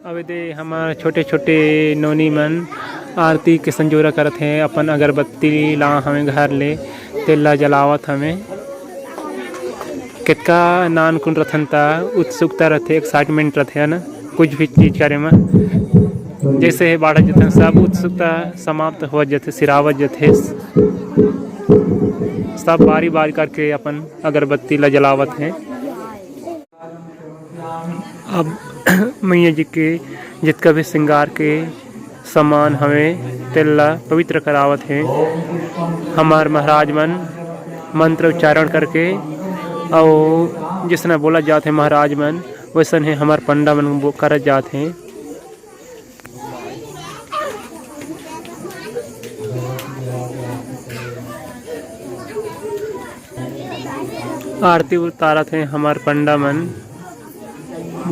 अब दे हमार छोटे छोटे नोनी मन आरती के संजोरा करत हैं। अपन अगरबत्ती ला हमें घर ले तेला जलावत हमें। कितका नान कुन रथन ता उत्सुकता रथे, एक्साइटमेंट रथे ना कुछ भी चीज करे में। जैसे बाढ़ जतन सब उत्सुकता समाप्त हो जाते, सिरावत जाते, सब बारी बारी करके अपन अगरबत्ती ला जलावत हैं। अब मैया जी के जितना भी श्रृंगार के सामान हमें तेला पवित्र करावत हैं। हमार महाराज मन मंत्र उच्चारण करके और जिसने बोला जाते हैं महाराज मन वैसन है हमार पंडा मन वो करत जाते हैं। आरती उतारत हैं हमार पंडा मन।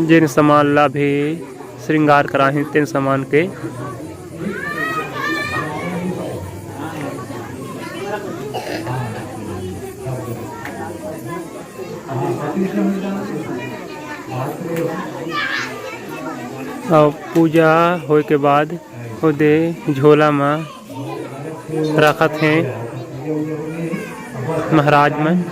जिन सामान ला भी श्रृंगार कराहे तेन सामान के और पूजा होए के बाद ओदे झोला में रखत हैं महाराज मन।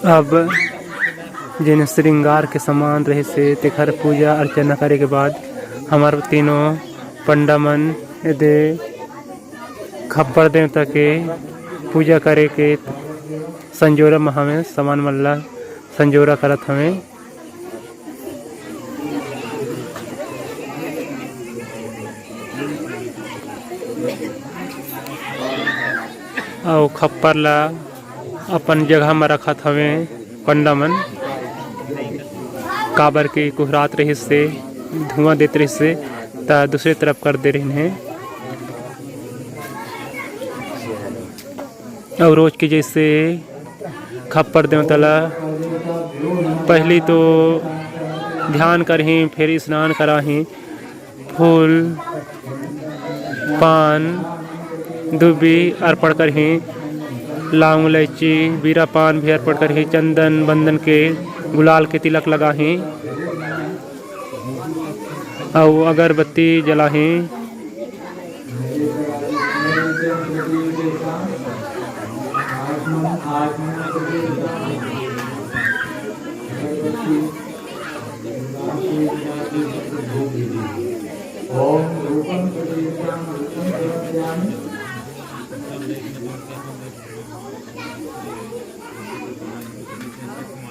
अब जिन श्रृंगार के सामान रहे से तेखर पूजा अर्चना करे के बाद हमार तीनों पंडा मन दे खप्पर देवता के पूजा करे के संजोरा में हमें सामान मल्ला संजोरा करत हमें। और खप्पर ला अपन जगह में रखत हमें पंडा मन। काबर के कुहरात रही से धुआं देते रही से ता दूसरे तरफ कर दे रहे हैं। और रोज के जैसे खप्पर देवता ला पहली तो ध्यान करहीं, फिर स्नान कराहीं, फूल पान दुबी अर्पण करहीं, लौंग इलायची बीरा पान भी अर्पण करहीं, चंदन बंदन के गुलाल के तिलक लगाहीं और अगरबत्ती जलाहीं।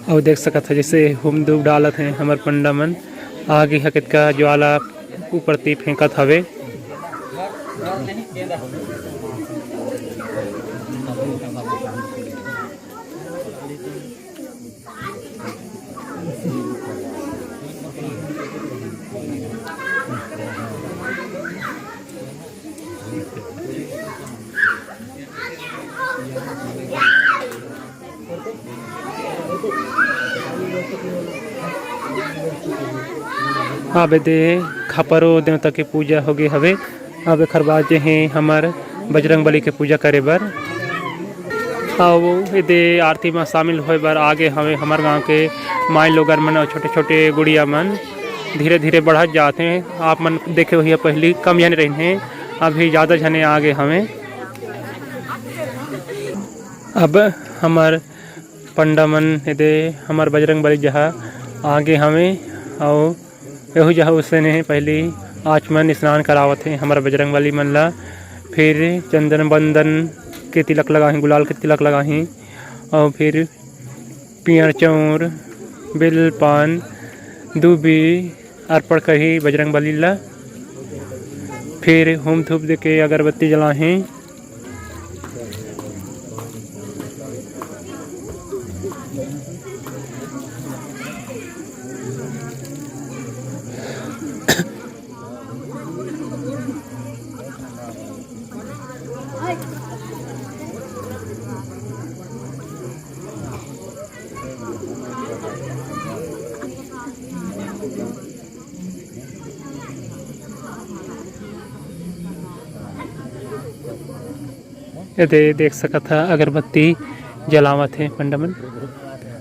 और देख सकत है जैसे हुम धूप डालत हैं हमार पंडा मन। आगे हकत का ज्वाला ऊपर ती फेंकत हवे। अब दे खपरो देवता के पूजा हो गए हवे। अब खरबाजे हैं हमार बजरंग बली के पूजा करे बर। और दे आरती में शामिल होए बर आगे हमें हमार गांव के माई लोगन मन और छोटे छोटे गुड़िया मन धीरे धीरे बढ़त जाते हैं। आप मन देखे हुए पहली कम जने रहे हैं, अभी ज़्यादा जने आगे हमें। अब हमार पंडा मन दे हमार बजरंग बली जहाँ आगे हमें और यहू जहाँ उससे ने पहली आचमन स्नान करावत हैं हमारा बजरंग बली मन ला। फिर चंदन बंदन के तिलक लगाहीं, गुलाल के तिलक लगाहीं और फिर पियर चौर बिल पान दूबी अर्पण करी बजरंग बली ला। फिर होम धूप दे के अगरबत्ती जलाहें ये देख सकत था अगरबत्ती जलावत है पंडा मन।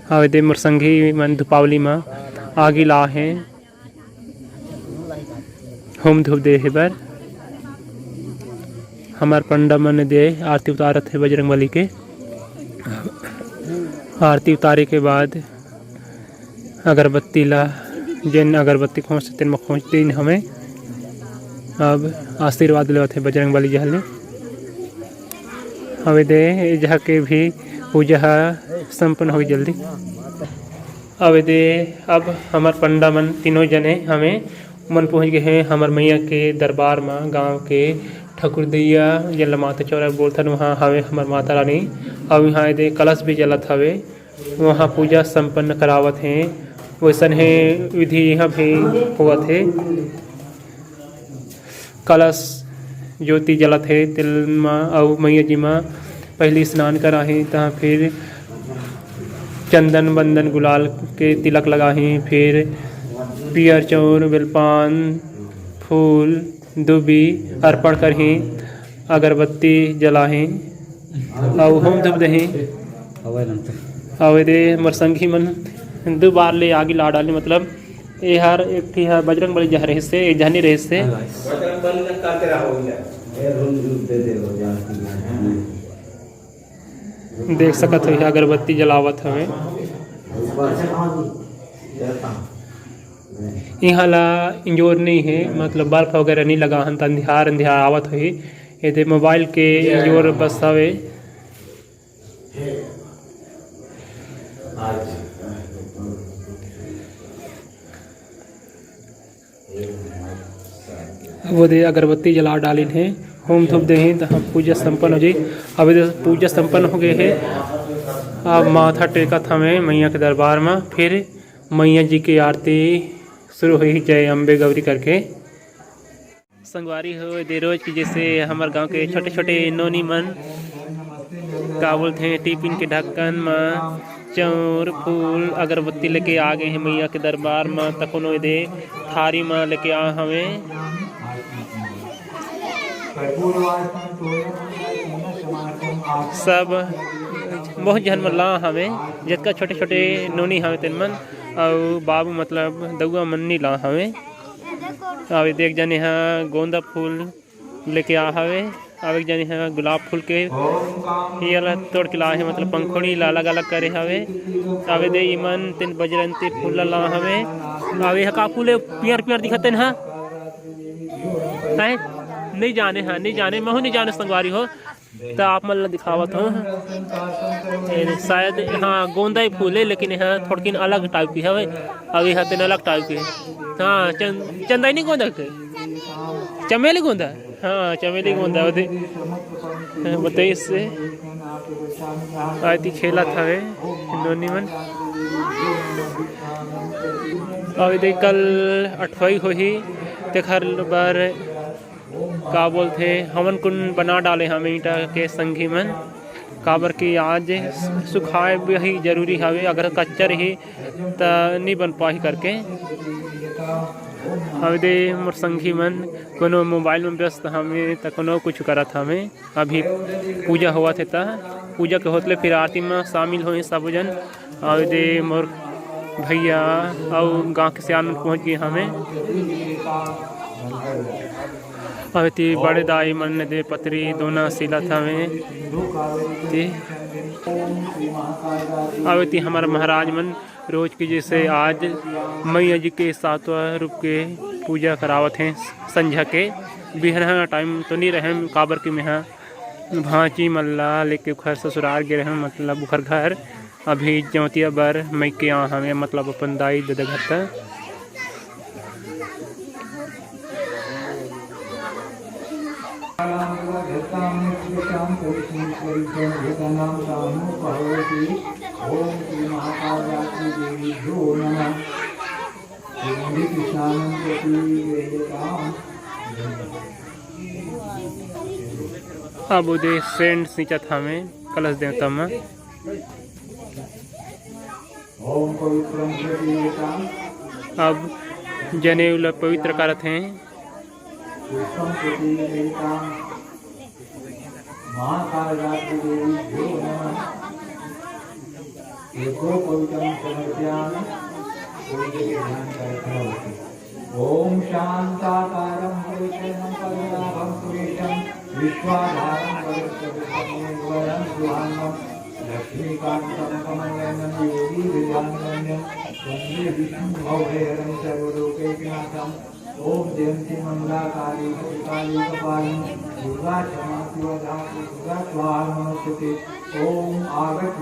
हाँ ये मुरसंगी मन दीपावली में आगी ला है होम धूप दे बर। हमार पंडा मन दे आरती उतारत है बजरंगबली के। आरती उतारे के बाद अगरबत्ती ला जिन अगरबत्ती खोज तेन में खोज दिन हमें अब आशीर्वाद लेवत है बजरंगबली जहले। हवे दे जहाँ के भी पूजा संपन्न हो जल्दी। हवे दे अब हमार पंडा मन तीनों जने हमें मन पहुँच गए हैं हमार मैया के दरबार में। गांव के ठकुर दैया जल माता चौरा बोलथन वहाँ हवे हमार माता रानी। अब यहाँ दे कलश भी जलत हवे वहाँ पूजा संपन्न करावत हैं। वैसन है विधि यहाँ भी हुआ थे। कलश ज्योति जलत है तिल माँ और मैया जी माँ पहले स्नान कराही तहाँ फिर चंदन बंदन गुलाल के तिलक लगाही। फिर पियर चौर बेलपान फूल दुबी अर्पण करही अगरबत्ती जलाही और होम धूप दही। दे मरसंगी मन 2 बार ले आगे ला डाली मतलब ये हर एक थी हर बजरंगबली जहाँ रहे से एक जहनी रहे से देख सकत हो अगरबत्ती जलावत हमें। यहाँ ला इंजोर नहीं है मतलब बर्फ वगैरह नहीं लगा हन अंधियार अंधियार आवत हुई। ये मोबाइल के इंजोर बस हवे। वो दे अगरबत्ती जला डालिन है होम धूप दे तो हम पूजा संपन्न हो जाए। अभी तो पूजा संपन्न हो गए है। अब माथा टेकत हमें मैया के दरबार में। फिर मैया जी की आरती शुरू हुई जय अम्बे गौरी करके। संगवारी हो दे रोज की जैसे हमारे गांव के छोटे छोटे नोनी मन का बोलते हैं टिफिन के ढक्कन में चौर फूल अगरबत्ती लेके आ गए हैं मैया के दरबार में। तको दे थारी में लेके आ हमें सब बहुत जन मन ला हमें जितका छोटे छोटे नोनी हमें तेन मन और बाबू मतलब दउआ मन्नी ला हमें। अब एक जन यहाँ गोंदा फूल लेके आ हवे। अब एक जन यहाँ गुलाब फूल के ये ला तोड़ के ला है मतलब पंखुड़ी ला अलग अलग करे हवे। अब दे इमन तेन बजरंती फूल ला हवे। अब यह का फूल पियर पियर दिखते हैं नहीं जाने हाँ नहीं जाने मैं नहीं जाने संगवारी हो तो आप मन दिखावत हो शायद हाँ गोंदा ही फूल है लेकिन यहाँ थोड़ी अलग टाइप की है। अब यहाँ तेन अलग टाइप की हाँ चंदा नहीं गोंदा के चमेली गोंदा हाँ चमेली गोंदा बताइए इससे आती खेला था वे नोनी मन। अब देख कल 8वाई हो ही देखर बार का बोलते हमन कुन बना डाले हम ईटा के संगी मन काबर की आज सुखाए भी जरूरी हवे। अगर कच्चा रही तो नहीं बन पाही करके। हम दे मोर संगी मन कोनो मोबाइल में व्यस्त हमें तो कोनो कुछ करत हमें। अभी पूजा हुआ थे ता पूजा के होतले फिर आरती में शामिल हुए सब जन। और दे मोर भैया और गाँव के सियान पहुँच गए हमें। अवती बड़े दाई मन दे पतरी दोना सिला था में अवती हमारा महाराज मन रोज की जैसे आज मैया जी के 7वां रूप के पूजा करावत हैं संझा के। बिहरा टाइम तो नहीं रहे काबर की में भांची मल्ला लेके घर ससुराल गे रहे मतलब उखर घर। अभी ज्योतिया बर मैं के यहाँ हमें मतलब अपन दाई दादा घर तक। सर्वेषां परिस्मृतिपरिसंहृतानां सामुपहरति। ओम श्री महाकालरात्रि देवीभ्यो नमः। कृष्णानं प्रतीवेयताम्। अब उदय सेंट सिंचत हमें कलश देवता में ओम पवित्रं प्रतीवेयताम्। अब जनेऊ पवित्र करत हैं। पुष्पं प्रतीवेयताम्। महाकालरात्रि देवीभ्यो नमः। एको पवित्रं समर्पयामि। ओम शांताकारं परिशनं पद्मनाभं सुरेशं विश्वाधारं वरदं सुहांगं लक्ष्मीकान्तं कमलनयनं योगी विद्यानन्दं वन्दे विष्णुभवभयहरं सर्वलोकैकनाथम्। ओम जयंती मंगलाकाली काली कपालिनी दुर्गा क्षमा शिवा धात्री दुर्गा स्वाहा नमस्ते। ओम आगत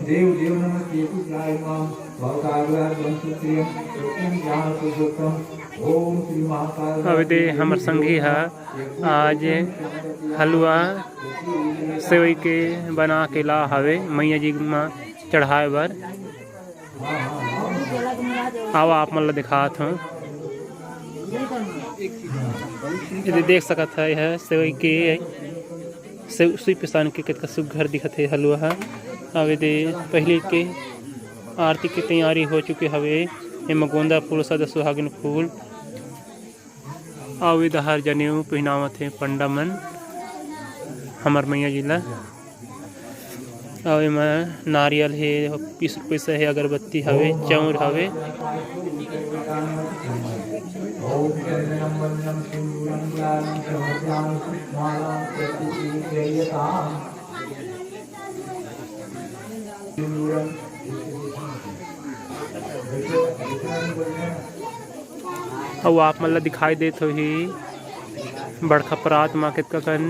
देव देव नमस्ते कुलायमां भवकाग्रहं ज्ञान पुरुषोत्तम। ओम श्री महाकाल। अब दे हमर संगी है आज हलवा सेवई के बना के ला हवे मैया जी में चढ़ाए बर। आवा आप मन ला दिखात हूँ। ये देख सकत है यह सेवई के सुई पिसान के कितना सुघर दिखत है हलवा है। अब दे पहले के आरती की तैयारी हो चुकी हवे। एमा गोंदा फूल सदा सुहागिन फूल और इधर जनेऊ पहनावत है पंडा मन हमर मैया जी ला। और एमा नारियल है 20 रुपये से है अगरबत्ती हवे चौर हवे। और आप मतलब दिखाई देत हो ही बड़खा परात माँ कितका कन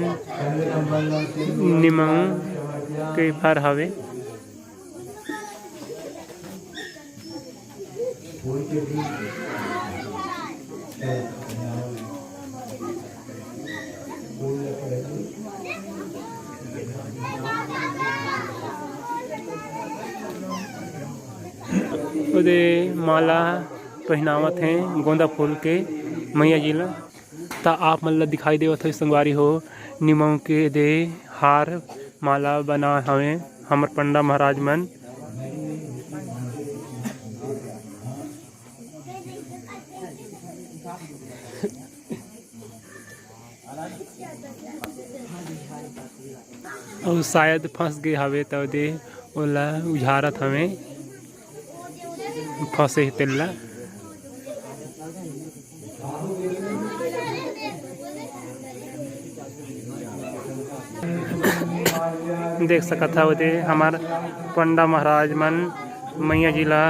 निमंग के फर हवे। उदे माला पहनावत हैं गोंदा फूल के मैया जी ला। ता आप मतलब दिखाई देवत हो संगवारी हो निमों के दे हार माला बना हवे हमर पंडा महाराज मन। और शायद फंस गए हवे तो दे ओला उझारत हवे फंसे तेला। देख सकत हो दे हमार पंडा महाराज मन मैया जिला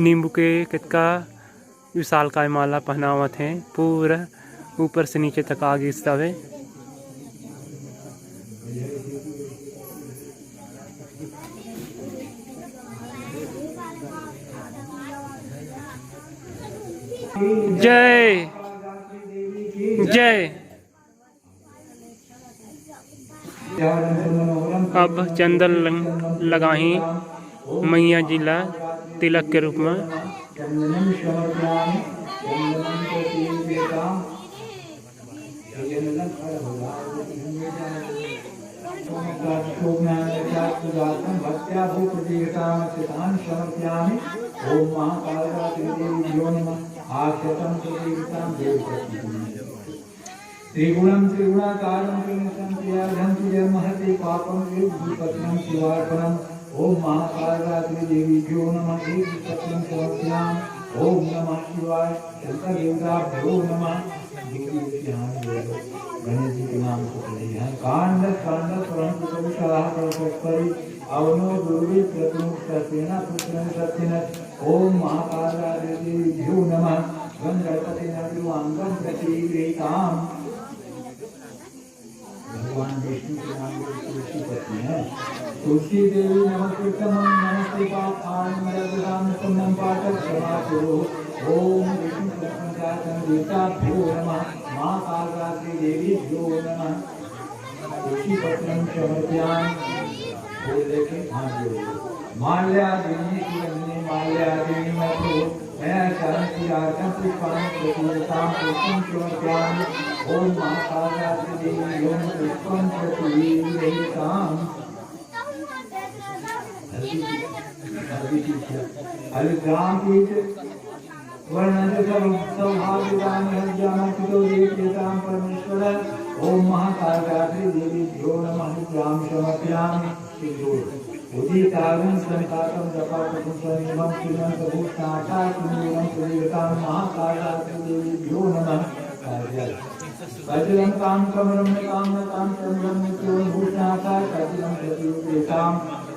नींबू के कितका विशाल काय माला पहनावत हैं पूरा ऊपर से नीचे तक आगे सवे। जय जय। अब चंदन लगाही मैया जिला तिलक के रूप में। त्रिगुणं त्रिगुणाकारं त्रिनिसंख्याधं त्रिजन्महति पापं त्रिभुवनं शिवार्पणम्। ओम महाकालरात्रि देवीभ्यो नमः। एक सत्यं समर्पयामि। ओम नमः शिवाय। शंकर देवताभ्यो नमः। गणेश जी के नाम से पढ़े हैं। कांड कांड स्वयं कविशाला परस्परि अवनो दुर्वे प्रतुमुक्तसेना पुत्रं सत्यन। ओम महाकालरात्रि देवीभ्यो नमः। गणपति नरुवांगं प्रतिगृहीताम्। भगवान विष्णु के नाम तुलसी पत्नी है। तुलसी देवी नमस्ते नमस्ते पाठ क्षमा करो। ओम विष्णु संजातं देवताभ्यो नमः। महाकालरात्रि देवीभ्यो नमः। तुलसीपत्रं समर्पयामि। फूल लेके हाथ जोड़ो। माल्यादीनि सुगन्धि माल्यादीनि मधु मया शान्तिरार्थं पुष्पाणि प्रपूजितां पुष्पं समर्पयामि। ओम महाकालरात्रि देवीभ्यो पुष्पं प्रपूजिताम्। हरिद्राम पीठ वर्णन सौभाग्यवान हरिद्रामो देवतां परमेश्वर। ओम महाकालरात्रि देवीभ्यो नमः। हरिद्राम समर्पयामि। उदितागं संकातं जपाकुं सनिमं श्रीमं प्रभुष्णाता सुनीलं सुदेवतां महाकालरात्रि देवीभ्यो नमः। कटिलं कां कमलं कामनां चन्द्रं नित्यों भूषणाता कटिलं प्रतिदेवताम्।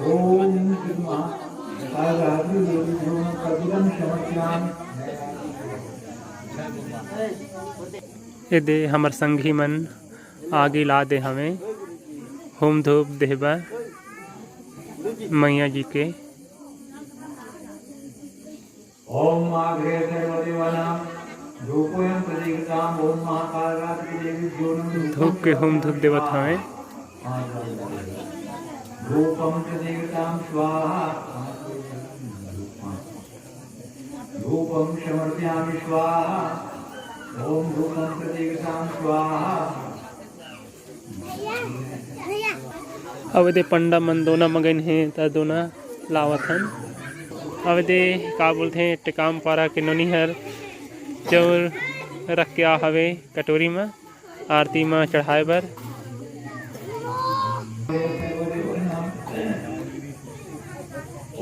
ओम श्री महाकालरात्रि देवीभ्यो नमः। कटिलं समर्पयामि। यदि हमर संगी मन आगे ला दे हमें होम धूप देहबा मैया जी के। ओम आग्रे सर्वदेवानां धूपोयं प्रदीप्तां। ओम महाकालरात्रि देवीभ्यो नमः। धूप के होम धूप देवत हमें धूपं प्रदीप्तां स्वाहा। धूपं समर्पयामि स्वाहा। ओम धूपं प्रदीप्तां स्वाहा। अब दे पंडा मन दोना मगन हैं त दोना लावत हन। अब दे का बोलते हैं टिकाम पारा के नोनीहर चौर रख के आ हवे कटोरी में आरती में चढ़ाए बर।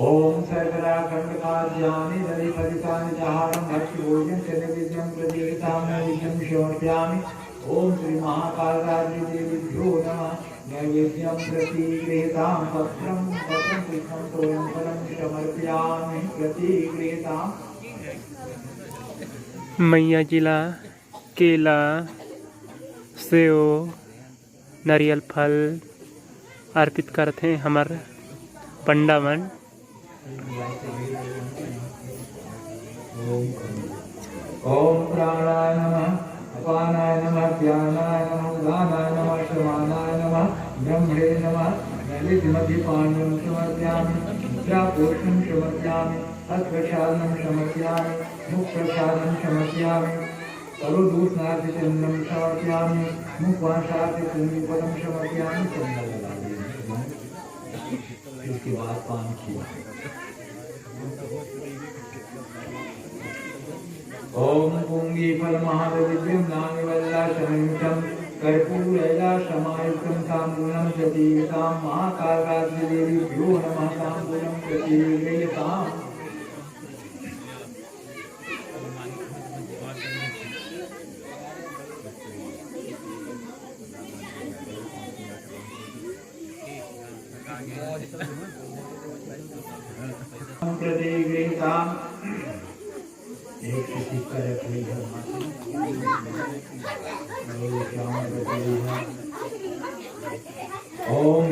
ओम सर्वदा खंडकाद्यानि दलिफलितानि जहारं भक्ति भोजन नैवेद्यं प्रदीप्तां नैवेद्यं समर्पयामि। ओम श्री महाकालरात्रि देवीभ्यो नमः। नैवेद्यं प्रतिगृहीतां पत्रं पुष्पं तोयं फलं समर्पयामि। प्रतिगृहीतां मैया जिला केला सेव नारियल फल अर्पित करते हैं हमार पंडा मन। ओम प्राणाय नमः। अपानाय नमः। ज्ञानाय नमः। उदानाय नमः। समानाय नमः। ब्रह्मणे नमः। नलितमधिपाण्यं समर्पयामि। मुद्रापूर्णं समर्पयामि। हस्तप्रसादं समर्पयामि। मुखप्रसादं समर्पयामि। करोदूषणार्थिचन्दनं समर्पयामि। मुखवासार्थिचन्दीपदं समर्पयामि। चन्दन लगा दिया। इसके बाद पान किया। ओम पुंगीफलमहाददिव्यं नानिवल्लाशमयुतं कर्पूरैलाशमायुक्तं ताम्बूलं प्रदीप्तां महाकालरात्रि देवीभ्यो नमः। ताम्बूलं प्रदीप्ताम्। प्रतिगृहीताम्। एक सिक्का रख ली है। ओम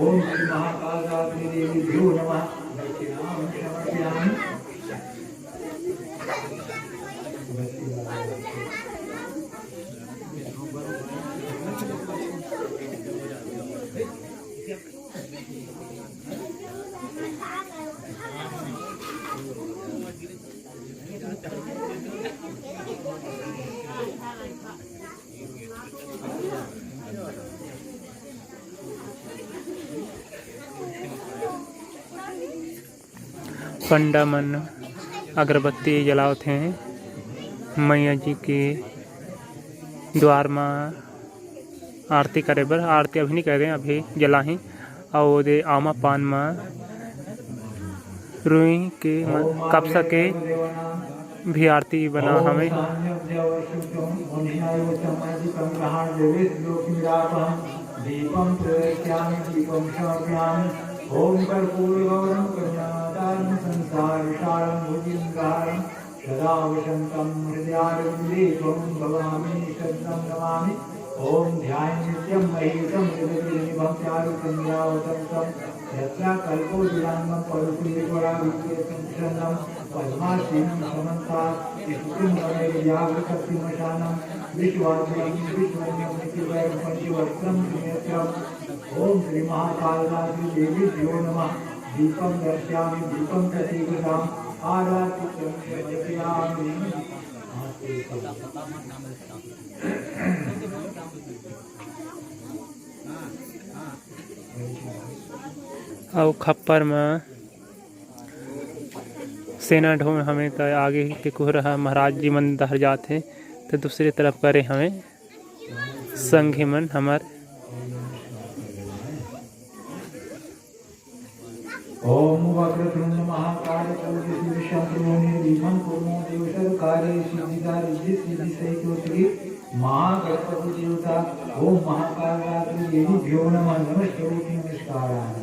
ओम श्री महाकालरात्रि देवीभ्यो नमः। दक्षिणां समर्पयामि। पंडा मन अगरबत्ती जलावत हैं मैया जी के द्वार में आरती करे बर। आरती अभी नहीं करे, अभी जलाही। और दे आमा पान में रुई के कपसा के भी आरती बना हमें। दीपं प्रज्वालयामि। दीपं समर्पयामि। ओम कर्पूरगौरं करुणावतारं संसारसारं भुजगेन्द्रहारं सदा वसन्तं हृदयारविन्दे त्वं भवामि शरणं नमामि। ओम ध्यान नित्यं महीतं जगद्निभं चारुचन्द्रावतंसं यत्र कल्पो विरामं परुषेश्वरा विद्येतं पद्मासीनं समन्तात् स्तुतिं व्याघ्रशक्तिमशानं विश्वाद्यं विश्वन्यं नित्यवैरं पंचवक्त्रं त्रिनेत्रम् ओम श्री महाकालरात्रि देवीभ्यो नमः। दीपं दर्शयामि दीपं प्रतीकताम् आराधितं समर्पयामि। और खप्पर में सेना ढो हमें तो आगे के कुह रहा महाराज जी मन दहर जाते तो दूसरी तरफ करे हमें संघी मन हमार ओम वक्रतुंड महाकाय कोटि शंभुनि विमं कुर्मो देवसर्कारे सिद्धिदा रिद्धि सिद्धि सहितो श्री महागणपति देवता ओम महाकालरात्रि देवीभ्यो नमः। नमस्ते नमस्काराः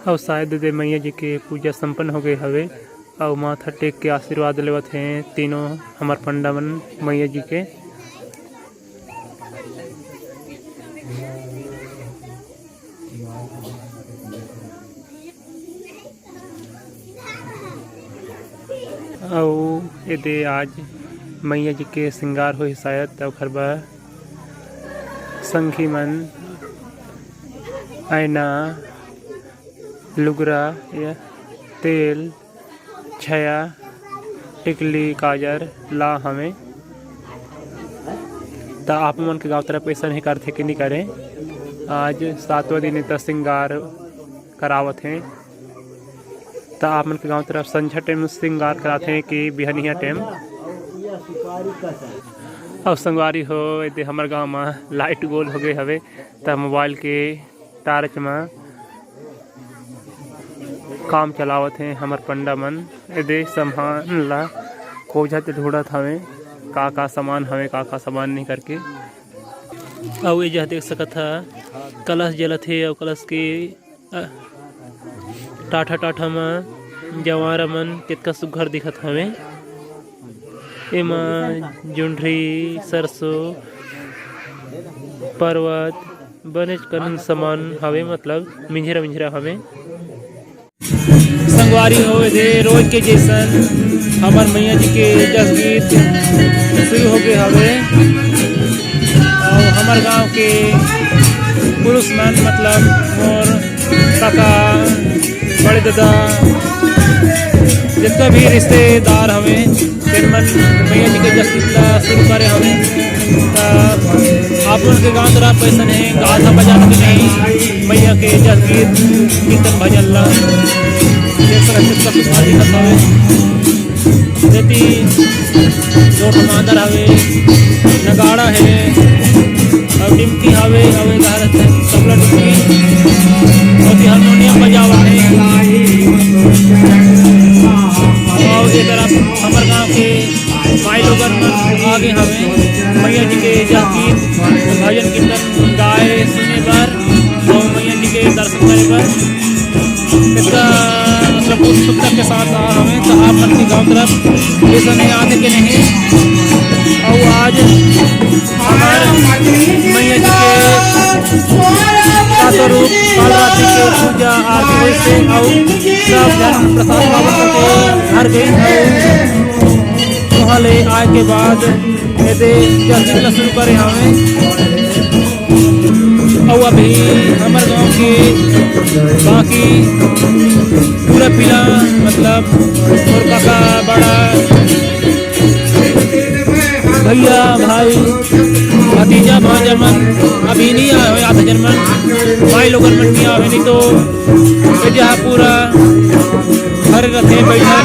और शायद दे मैया जी के पूजा संपन्न हो गए हवे और माथा टेक के आशीर्वाद लेवत हैं तीनों हमार पंडा मन मैया जी के। और ये आज मैया जी के श्रृंगार हो शायद और खरबा संघी मन आईना लुगरा या तेल छया टिकली काजर ला हमें तो आप मन के गाँव तरफ ऐसा नहीं करते कि नहीं करें। आज 7वां दिन तक श्रृंगार करावत हैं तो आप मन के गाँव तरफ संझा टाइम श्रृंगार कराते हैं कि बिहनिया टाइम और संगवारी हो ये हमारे गाँव में लाइट गोल हो गए हवे तो मोबाइल के टार्च में काम चलावत हैं हमार पंडा मन। ये सामान ला कोझा ते ढूंढत हवे का सामान हवे का सामान नहीं करके। और ये जहाँ देख सकत है कलश जलत है और कलश के टाठा टाठा में जवारा मन कितना सुघर दिखत हवे। एमा जुंडरी सरसों पर्वत बनेच कन सामान हवे मतलब मिंजरा मिंजरा हवे। संगवारी हो दे रोज के जैसन हमार मैया जी के जस गीत शुरू हो गए हवे और हमार गांव के पुरुष मन मतलब मोर काका बड़े दादा जितना भी रिश्तेदार हमें फिर मन मैया जी के जस गीत शुरू करे हमें आप उनके गाँव तरफ पैसा नहीं गाथा बजाने के नहीं मैया के जस गीत कीर्तन भजन ला देती जो टमाटर हवे नगाड़ा है और डिमकी हवे और तबला डिमकी और हारमोनियम बजावा है। और ये तरफ हमारे गाँव के माई लोग आगे हमें मैया जी के गीत भजन कीर्तन गाए सुने पर और मैया जी के दर्शन करे पर इसका मतलब उत्सुकता के साथ हमें तो आप अपनी गाँव तरफ ऐसा नहीं आते कि नहीं। और आज हमारे मैया जी के सातों रूप कालरात्रि के पूजा आरती से और सब धर्म प्रसाद बाबा के हर गई वहाँ ले आए के बाद ऐसे जल्दी शुरू करे हमें। और अभी हमारे गाँव के बाकी पूरा पीला मतलब और काका बड़ा भैया भाई भतीजा भांजमन अभी नहीं आए हुए आधा जन्मन भाई लोग नहीं आए नहीं तो जहाँ पूरा घर रखे बैठा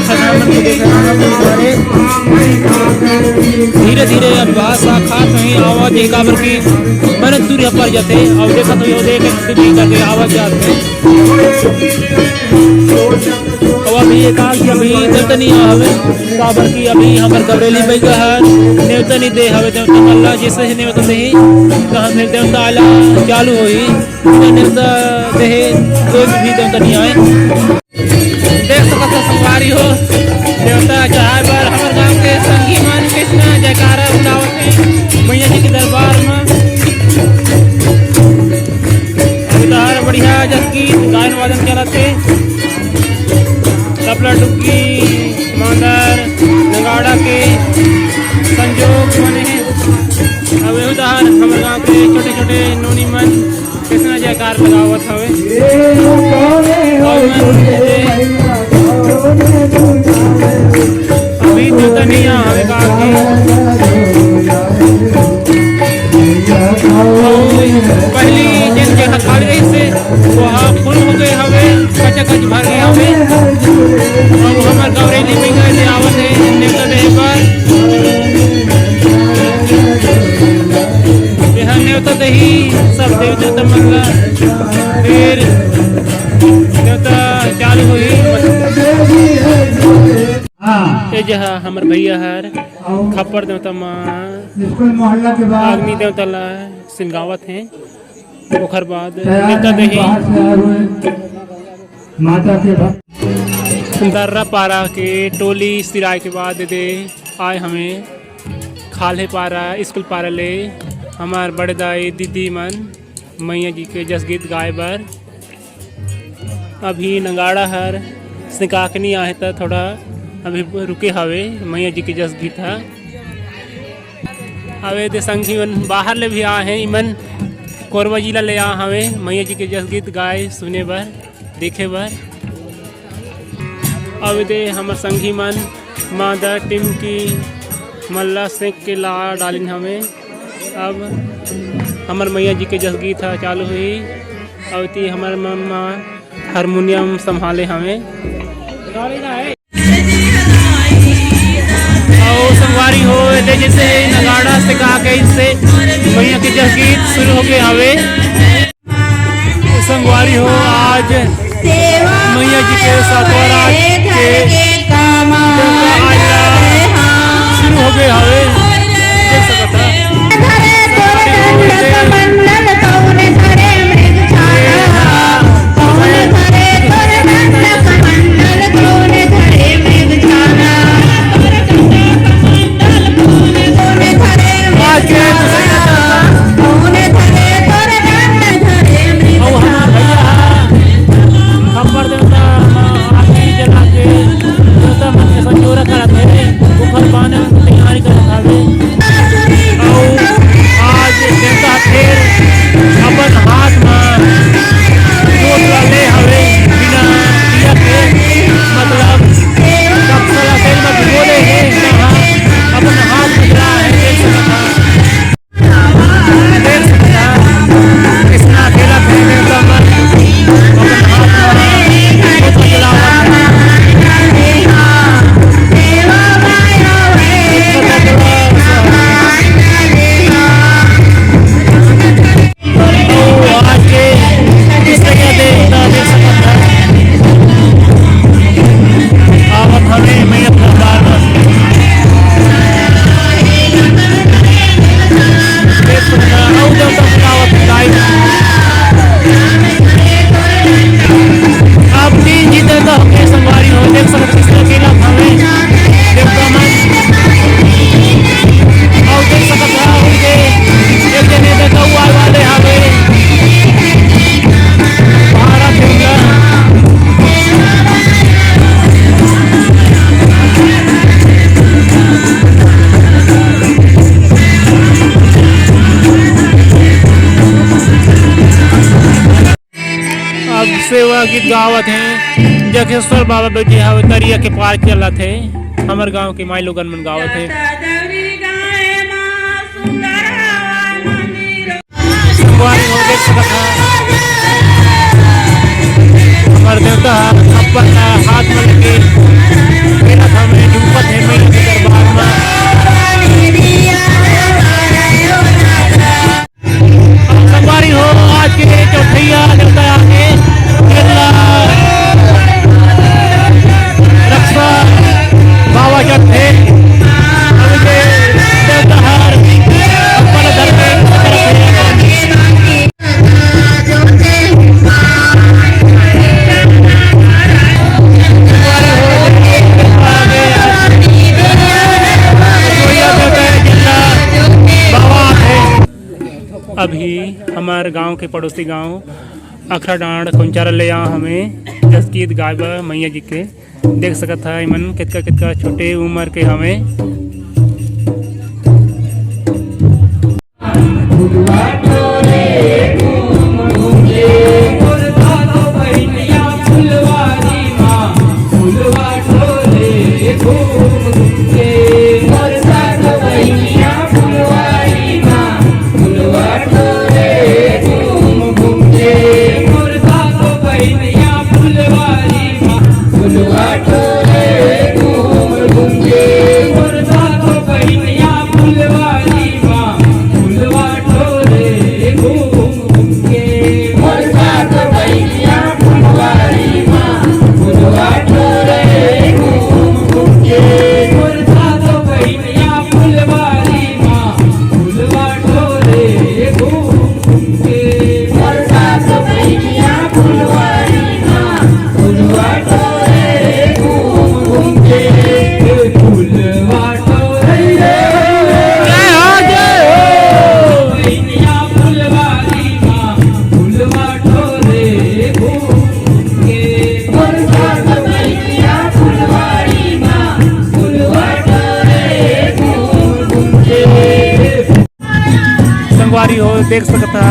धीरे धीरे अब भाषा खास नहीं आवाज एक काबर की मैंने दूरिया पर जाते और देखा तो ये करके आवाज जाते और अभी एक अभी देवता नहीं हवे काबर की अभी हमारे गबरेली बैगा है नेवता नहीं दे हवे देवता मल्ला जैसे नेवता दे कहाँ फिर देवता आला चालू हुई नेवता दे कोई भी देवता नहीं आए। देख सकते संगवारी हो देवता चाहे बार हमारे गांव के संगी मन कृष्ण जयकारा बुलावत है मैया जी के दरबार में। उधर बढ़िया जसगीत गायन वादन चलत है, तबला डुग्गी मांदर नगाड़ा के संजोग बने हैं। अब उधर हमारे गांव के छोटे छोटे नोनी मन कृष्ण जयकार लगावत हवे। अभी देवता नहीं हमें पहली जिन जगह खाली रही से वहाँ फुल हो गए हवे, कच्चा कच भर गए हवे। अब हमारे गौरेली में गए आवत है देवता देह पर यह देवता दही सब देवता मंगला फिर देवता चालू हुई। ये जहा हमार भैया हर खप्पर देवता माँ मोहल्ला के बाद आगमी देवता ला सिलगावत हैं। ओखर बाद देवता दही माता के दर्रा पारा के टोली सिराय के बाद दे आए हमें खाले पारा स्कूल पारा ले हमार बड़े दाई दीदी मन मैया जी के जस गीत गाए बर। अभी नगाड़ा हर सिकाकनी आए तो थोड़ा अभी रुके हवे मैया जी के जस गीत है। हवे दे संगी मन बाहर ले भी आए हैं, इमन कोरबा जिला ले आ हवे मैया जी के जस गीत गाए सुने बर देखे बर। अब दे हमार संगी मन मादा टिमकी मल्ला सेक के ला डालिन हमें। अब हमार मैया जी के जस गीत है चालू हुई। अब ती हमार मम्मा हारमोनियम संभाले हमें और संगवारी हो दे जैसे नगाड़ा से गा के इससे मैया के जस गीत शुरू हो गए हवे। संगवारी हो आज मैया जी के सातवां रात के शुरू हो गए हवे देख सकत है। सेवा गीत गावत हैं जगेश्वर बाबा बैठे हवे तरिया के पार चलत है। हमार गांव के माई लोगन मन गावत है। हमार देवता अपन हाथ में लेके मेरा हमें डूबत है मैया के दरबार में। संगवारी हो आज के चौथैया देवता आके रक्षा बाबा जब थे अभी हमारे गांव के पड़ोसी गांव अखरा डांड कुंचारा ले आ हमें जसकीत गायबा मैया जी के देख सकत है। मन कितना कितना छोटे उम्र के हमें संगवारी हो देख सकता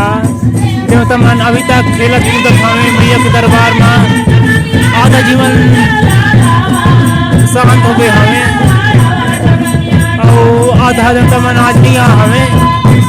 जो तमन अभी तक खेलत कूदत हमें मैया के दरबार में आधा जीवन शांत हो गए हमें और आधा दिन तमन आज नहीं आ हमें